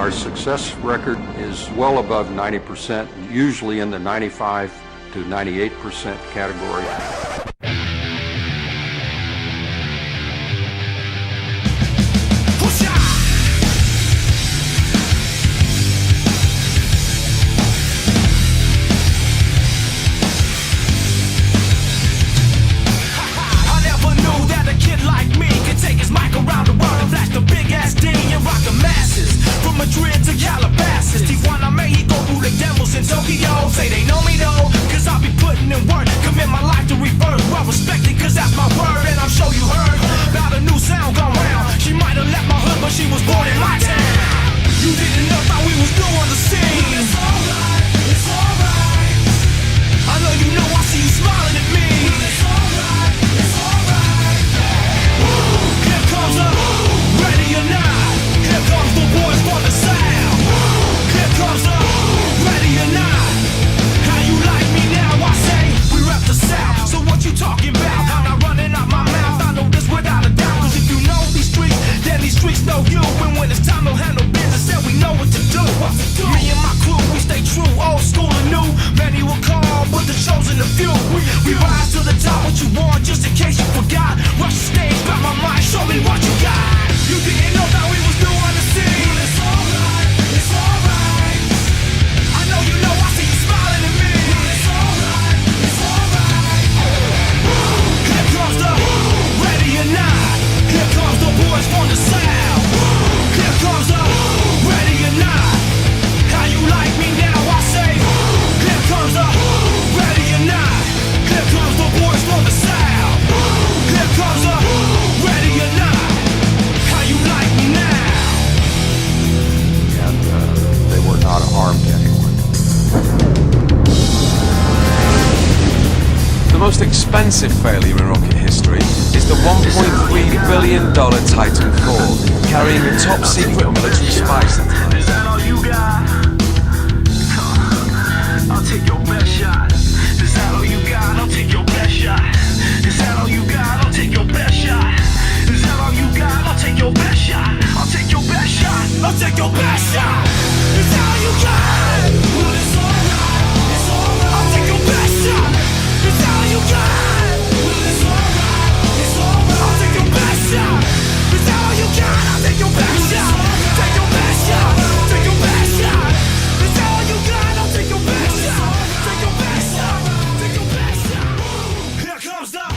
Our success record is well above 90%, usually in the 95 to 98% category. Madrid to Calabasas, Tijuana, Mexico, through the devils in Tokyo. Say they know me though, cause I'll be putting in work. Commit my life to rebirth, well respected cause that's my word. And I'm sure you heard about a new sound gone round. She might have left my hood but she was born in my town. You didn't know how we was new on the scene. It's alright, it's alright. I know you know I see you smiling at me. It's alright, it's alright. Here comes a ready or not. Here comes the boys for the sound. Here comes the ready or not. How you like me now? I say we rep the South. So what you talking about? I'm not running out my mouth. I know this without a doubt. Cause if you know these streets, then these streets know you. And when it's time to handle business, then we know what to do. Me and my crew, we stay true, old school and new. Many will call, but the chosen a few. We rise to the top. What you want, just in case you forgot. Rush the stage, grab my mic, show me what you got. You didn't know that we was new on the scene. It's alright, it's alright. I know you know I see you smiling at me. It's alright, it's alright. Here comes the ready or not. Here comes the boys from the South. Here comes the ready or not. How you like me now? I say. Here comes the ready or not. Here comes the boys from the South. Here comes the ready or not. You like me now. And they were not harmed anyone. The most expensive failure in rocket history is the $1.3 billion Titan IV, carrying a top-secret military spy satellite. Is that all you got? I'll take your best shot. Is that all you got? I'll take your best shot. Is that all you got? I'll take your best shot. Is that all you got? I'll take your best shot. I'll take your best shot. I'll take your best shot. Is that all you got? Well, it's alright. It's alright. I'll take your best shot. Is that all you got? Well, it's alright. It's alright. I'll take your best shot. Is that all you got? I'll take your best shot. Take your best shot. Take your best shot. Is that all you got? I'll take your best shot. Take your best shot. Take your best shot. Here comes the.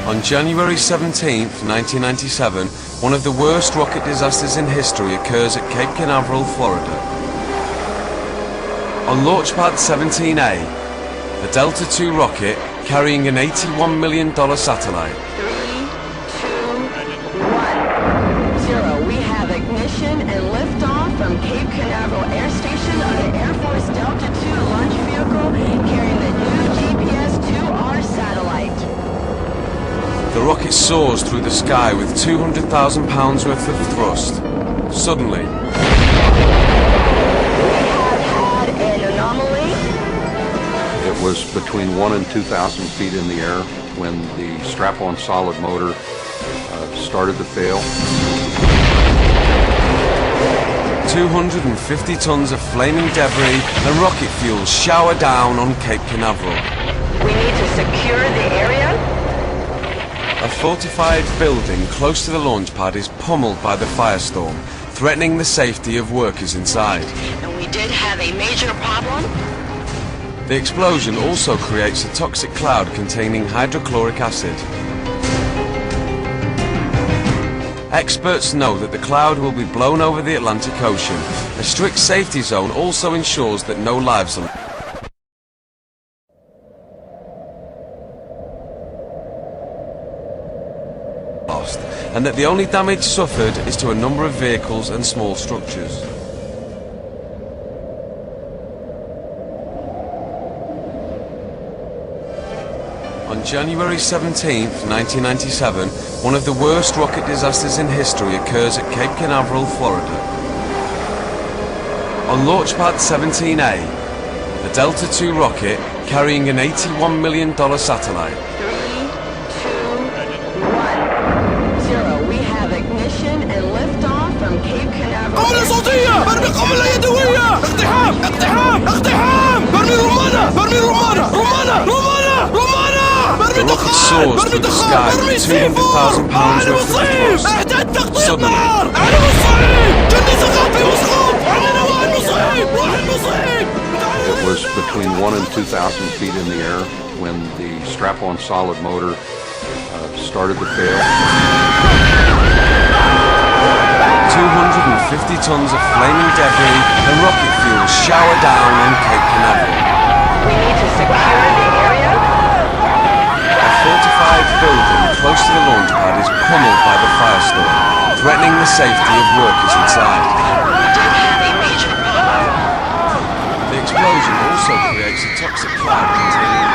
On January 17th, 1997, one of the worst rocket disasters in history occurs at Cape Canaveral, Florida. On launch pad 17A, the Delta II rocket carrying an $81 million satellite. 3, 2, 1, 0. We have ignition and liftoff from Cape Canaveral Air Station of the Air Force Delta II launch vehicle carrying the new GPS-2R satellite. The rocket soars through the sky with 200,000 pounds worth of thrust. Suddenly, We have had an anomaly. It was between 1,000 and 2,000 feet in the air when the strap-on solid motor started to fail. 250 tons of flaming debris and rocket fuel shower down on Cape Canaveral. We need to secure the area. A fortified building close to the launch pad is pummeled by the firestorm, threatening the safety of workers inside. And we did have a major problem. The explosion also creates a toxic cloud containing hydrochloric acid. Experts know that the cloud will be blown over the Atlantic Ocean. A strict safety zone also ensures that no lives are lost, and that the only damage suffered is to a number of vehicles and small structures. On January 17th, 1997, one of the worst rocket disasters in history occurs at Cape Canaveral, Florida. On launch pad 17A, the Delta II rocket carrying an $81 million satellite. 3, 2, 1, 0. We have ignition and liftoff from Cape Canaveral. يدوية برمي قنبلة يدوية اقتحام اقتحام اقتحام برمي رمانة برمي رمانة رمانة رمانة رمانة برمي The rocket دخان soars برمي through the دخان sky برمي with سيفور 200,000 pounds أنا worth of مصيب thrust. احتاج تغطية Suddenly, نار أنا مصيب جندي ثقافي مسقوط عندنا واحد مصيب واحد مصيب It was between 1 and 2,000 feet in the air when the strap-on solid motor started to fail. 250 tons of flaming debris and rocket fuel shower down on Cape Canaveral. We need to secure the area. A fortified building close to the launch pad is pummeled by the firestorm, threatening the safety of workers inside. The explosion also creates a toxic cloud containing